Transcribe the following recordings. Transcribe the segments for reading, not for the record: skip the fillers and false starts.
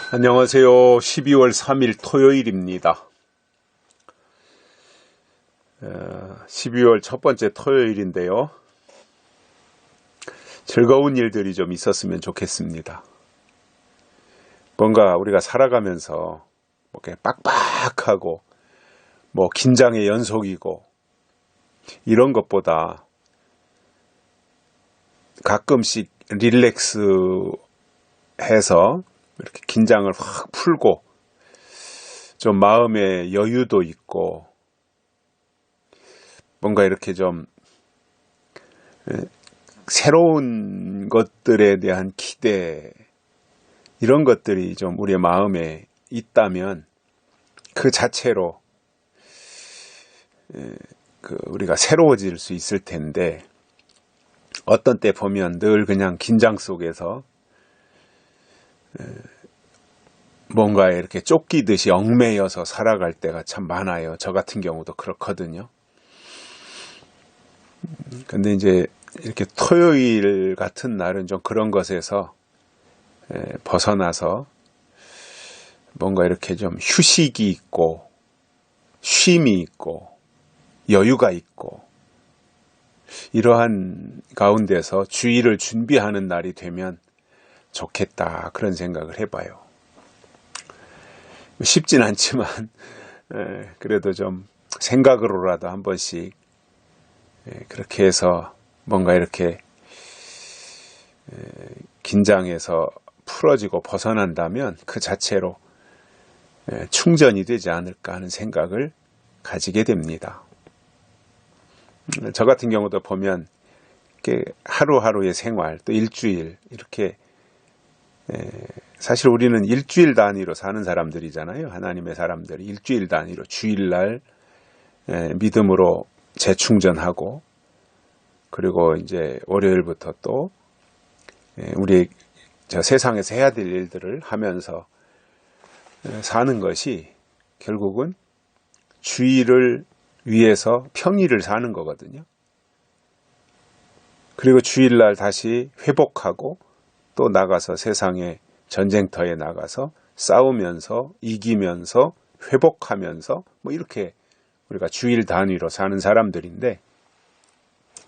안녕하세요. 12월 3일 토요일입니다. 12월 첫 번째 토요일인데요. 즐거운 일들이 좀 있었으면 좋겠습니다. 뭔가 우리가 살아가면서 빡빡하고 긴장의 연속이고 이런 것보다 가끔씩 릴렉스 해서 이렇게 긴장을 확 풀고 좀 마음의 여유도 있고 뭔가 이렇게 좀 새로운 것들에 대한 기대 이런 것들이 좀 우리의 마음에 있다면 그 자체로 우리가 새로워질 수 있을 텐데 어떤 때 보면 늘 그냥 긴장 속에서 뭔가에 이렇게 쫓기듯이 얽매여서 살아갈 때가 참 많아요. 저 같은 경우도 그렇거든요. 근데 이제 이렇게 토요일 같은 날은 좀 그런 것에서 벗어나서 뭔가 이렇게 좀 휴식이 있고 쉼이 있고 여유가 있고 이러한 가운데서 주일을 준비하는 날이 되면 좋겠다 그런 생각을 해봐요. 쉽진 않지만 그래도 좀 생각으로라도 한 번씩 그렇게 해서 뭔가 이렇게 긴장해서 풀어지고 벗어난다면 그 자체로 충전이 되지 않을까 하는 생각을 가지게 됩니다. 저 같은 경우도 보면 하루하루의 생활 또 일주일 이렇게 사실 우리는 일주일 단위로 사는 사람들이잖아요. 하나님의 사람들이 일주일 단위로 주일날 믿음으로 재충전하고 그리고 이제 월요일부터 또 우리 저 세상에서 해야 될 일들을 하면서 사는 것이 결국은 주일을 위해서 평일을 사는 거거든요. 그리고 주일날 다시 회복하고 또 나가서 세상의 전쟁터에 나가서 싸우면서 이기면서 회복하면서 이렇게 우리가 주일 단위로 사는 사람들인데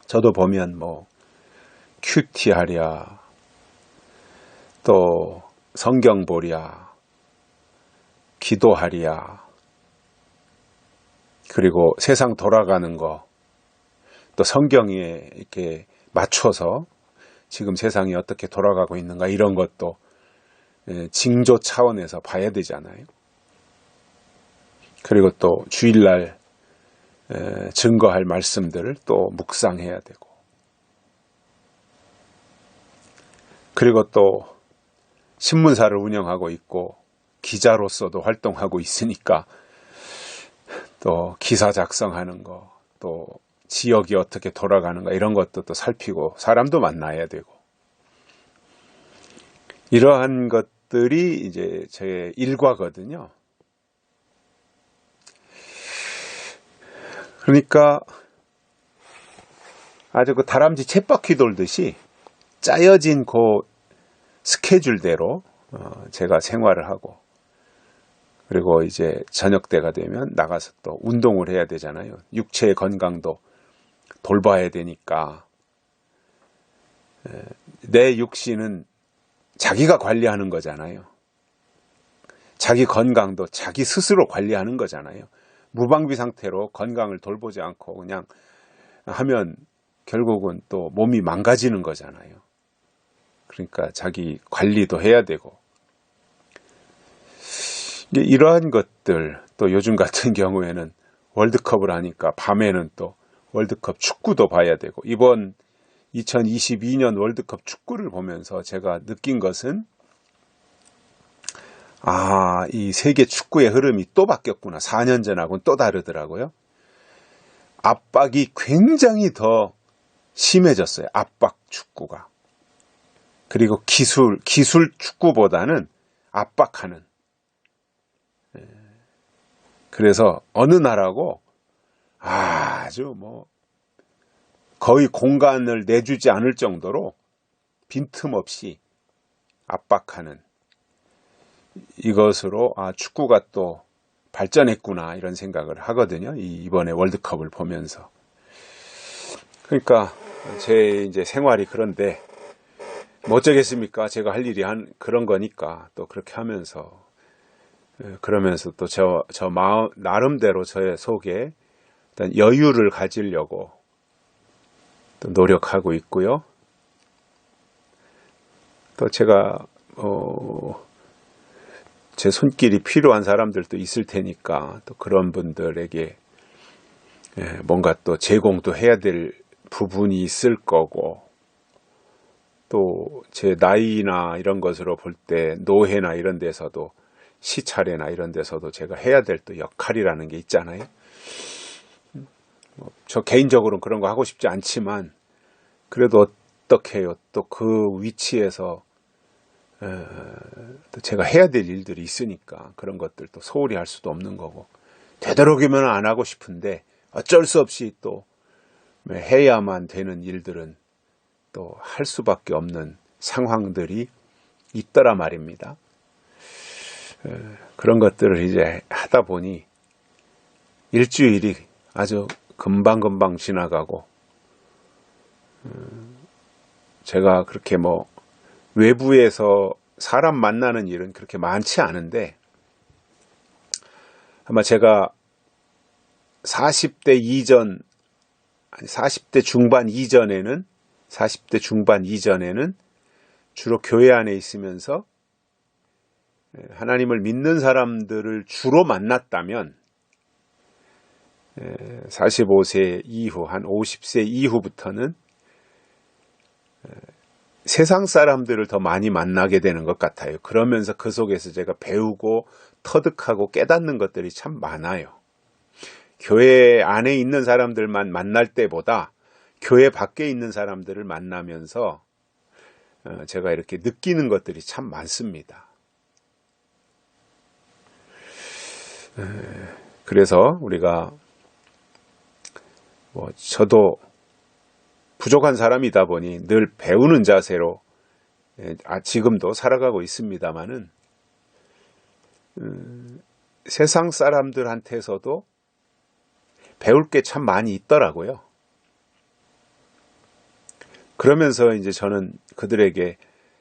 저도 보면 큐티 하랴 또 성경 보랴 기도하랴 그리고 세상 돌아가는 거 또 성경에 이렇게 맞춰서 지금 세상이 어떻게 돌아가고 있는가 이런 것도 징조 차원에서 봐야 되잖아요. 그리고 또 주일날 증거할 말씀들을 또 묵상해야 되고 그리고 또 신문사를 운영하고 있고 기자로서도 활동하고 있으니까 또 기사 작성하는 거 또 지역이 어떻게 돌아가는가 이런 것도 또 살피고 사람도 만나야 되고 이러한 것들이 이제 제 일과거든요. 그러니까 아주 그 다람쥐 쳇바퀴 돌듯이 짜여진 그 스케줄대로 제가 생활을 하고 그리고 이제 저녁 때가 되면 나가서 또 운동을 해야 되잖아요. 육체의 건강도 돌봐야 되니까 내 육신은 자기가 관리하는 거잖아요. 자기 건강도 자기 스스로 관리하는 거잖아요. 무방비 상태로 건강을 돌보지 않고 그냥 하면 결국은 또 몸이 망가지는 거잖아요. 그러니까 자기 관리도 해야 되고 이러한 것들 또 요즘 같은 경우에는 월드컵을 하니까 밤에는 또 월드컵 축구도 봐야 되고 이번 2022년 월드컵 축구를 보면서 제가 느낀 것은 이 세계 축구의 흐름이 또 바뀌었구나. 4년 전하고는 또 다르더라고요. 압박이 굉장히 더 심해졌어요. 압박 축구가. 그리고 기술 축구보다는 압박하는. 그래서 어느 나라고 아주 거의 공간을 내주지 않을 정도로 빈틈없이 압박하는 이것으로 축구가 또 발전했구나 이런 생각을 하거든요. 이번에 월드컵을 보면서. 그러니까 제 이제 생활이 그런데 뭐 어쩌겠습니까? 제가 할 일이 그런 거니까 또 그렇게 하면서 그러면서 또 저 마음 나름대로 저의 속에 일단 여유를 가지려고 또 노력하고 있고요. 또 제가 제 손길이 필요한 사람들도 있을 테니까 또 그런 분들에게 뭔가 또 제공도 해야 될 부분이 있을 거고, 또 제 나이나 이런 것으로 볼 때 노회나 이런 데서도 시차례나 이런 데서도 제가 해야 될 또 역할이라는 게 있잖아요. 저 개인적으로는 그런 거 하고 싶지 않지만 그래도 어떻게 해요? 또 그 위치에서 또 제가 해야 될 일들이 있으니까 그런 것들도 소홀히 할 수도 없는 거고, 되도록이면 안 하고 싶은데 어쩔 수 없이 또 해야만 되는 일들은 또 할 수밖에 없는 상황들이 있더라 말입니다. 그런 것들을 이제 하다 보니 일주일이 아주 금방금방 지나가고, 제가 그렇게 뭐 외부에서 사람 만나는 일은 그렇게 많지 않은데, 아마 제가 40대 중반 이전에는 주로 교회 안에 있으면서 하나님을 믿는 사람들을 주로 만났다면, 45세 이후, 한 50세 이후부터는 세상 사람들을 더 많이 만나게 되는 것 같아요. 그러면서 그 속에서 제가 배우고 터득하고 깨닫는 것들이 참 많아요. 교회 안에 있는 사람들만 만날 때보다 교회 밖에 있는 사람들을 만나면서 제가 이렇게 느끼는 것들이 참 많습니다. 그래서 우리가 저도 부족한 사람이다 보니 늘 배우는 자세로 지금도 살아가고 있습니다만은, 세상 사람들한테서도 배울 게 참 많이 있더라고요. 그러면서 이제 저는 그들에게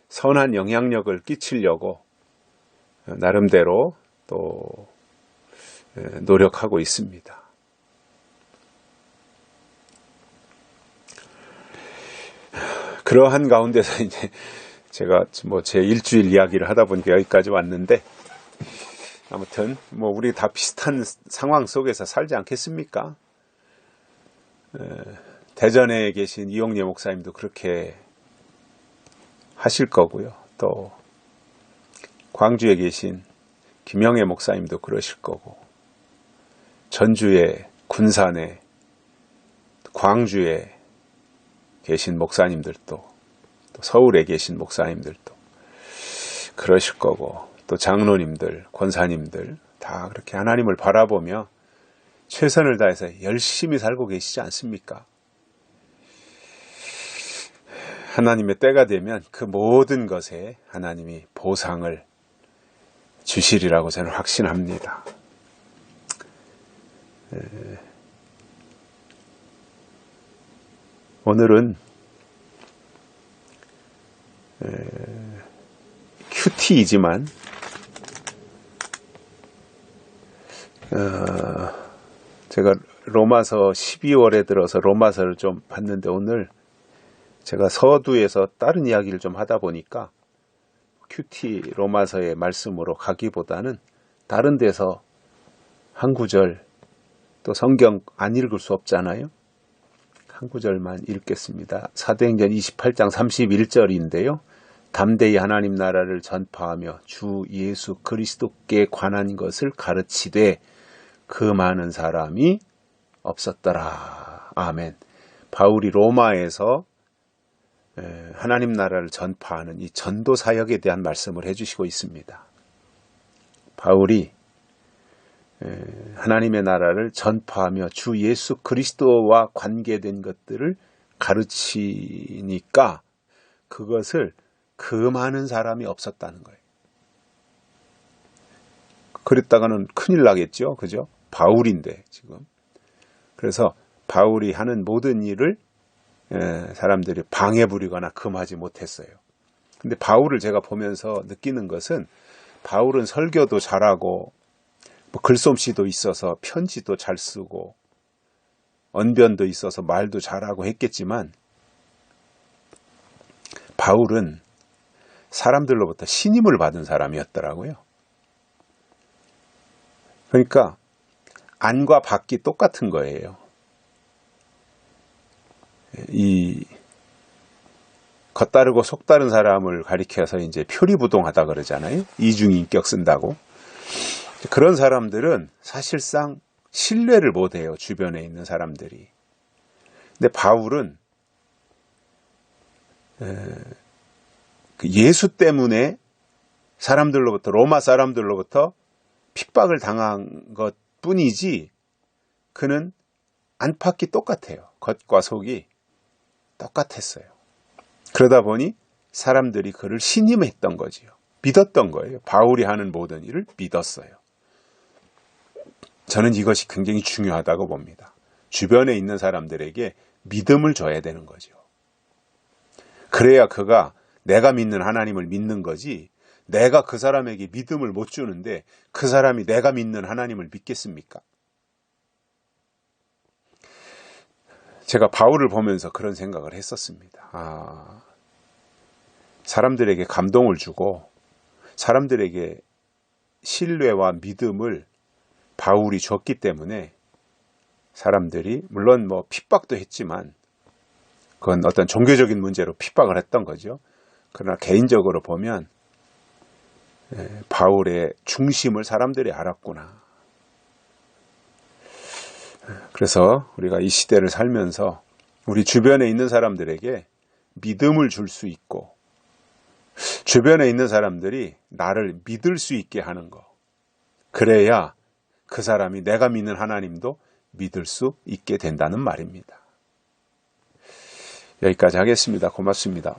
선한 영향력을 끼치려고 나름대로 또 노력하고 있습니다. 그러한 가운데서 이제 제가 제 일주일 이야기를 하다 보니까 여기까지 왔는데, 아무튼 우리 다 비슷한 상황 속에서 살지 않겠습니까? 대전에 계신 이용래 목사님도 그렇게 하실 거고요. 또 광주에 계신 김영애 목사님도 그러실 거고, 전주에, 군산에, 광주에 계신 목사님들도, 또 서울에 계신 목사님들도 그러실 거고, 또 장로님들, 권사님들 다 그렇게 하나님을 바라보며 최선을 다해서 열심히 살고 계시지 않습니까? 하나님의 때가 되면 그 모든 것에 하나님이 보상을 주시리라고 저는 확신합니다. 오늘은 큐티이지만 제가 로마서 12월에 들어서 로마서를 좀 봤는데, 오늘 제가 서두에서 다른 이야기를 좀 하다 보니까 큐티 로마서의 말씀으로 가기보다는 다른 데서 한 구절, 또 성경 안 읽을 수 없잖아요. 한 구절만 읽겠습니다. 사도행전 28장 31절인데요. 담대히 하나님 나라를 전파하며 주 예수 그리스도께 관한 것을 가르치되 그 많은 사람이 없었더라. 아멘. 바울이 로마에서 하나님 나라를 전파하는 이 전도 사역에 대한 말씀을 해주시고 있습니다. 바울이 하나님의 나라를 전파하며 주 예수 그리스도와 관계된 것들을 가르치니까 그것을 그 많은 사람이 없었다는 거예요. 그랬다가는 큰일 나겠죠. 그죠? 바울인데 지금. 그래서 바울이 하는 모든 일을 사람들이 방해 부리거나 금하지 못했어요. 근데 바울을 제가 보면서 느끼는 것은 바울은 설교도 잘하고 뭐 글솜씨도 있어서 편지도 잘 쓰고 언변도 있어서 말도 잘하고 했겠지만 바울은 사람들로부터 신임을 받은 사람이었더라고요. 그러니까 안과 밖이 똑같은 거예요. 이 겉다르고 속다른 사람을 가리켜서 이제 표리부동하다 그러잖아요. 이중인격 쓴다고. 그런 사람들은 사실상 신뢰를 못해요. 주변에 있는 사람들이. 근데 바울은 예수 때문에 사람들로부터 로마 사람들로부터 핍박을 당한 것 뿐이지 그는 안팎이 똑같아요. 겉과 속이 똑같았어요. 그러다 보니 사람들이 그를 신임했던 거지요. 믿었던 거예요. 바울이 하는 모든 일을 믿었어요. 저는 이것이 굉장히 중요하다고 봅니다. 주변에 있는 사람들에게 믿음을 줘야 되는 거죠. 그래야 그가 내가 믿는 하나님을 믿는 거지 내가 그 사람에게 믿음을 못 주는데 그 사람이 내가 믿는 하나님을 믿겠습니까? 제가 바울을 보면서 그런 생각을 했었습니다. 사람들에게 감동을 주고 사람들에게 신뢰와 믿음을 바울이 줬기 때문에 사람들이 물론 뭐 핍박도 했지만 그건 어떤 종교적인 문제로 핍박을 했던 거죠. 그러나 개인적으로 보면 바울의 중심을 사람들이 알았구나. 그래서 우리가 이 시대를 살면서 우리 주변에 있는 사람들에게 믿음을 줄 수 있고 주변에 있는 사람들이 나를 믿을 수 있게 하는 거. 그래야 그 사람이 내가 믿는 하나님도 믿을 수 있게 된다는 말입니다. 여기까지 하겠습니다. 고맙습니다.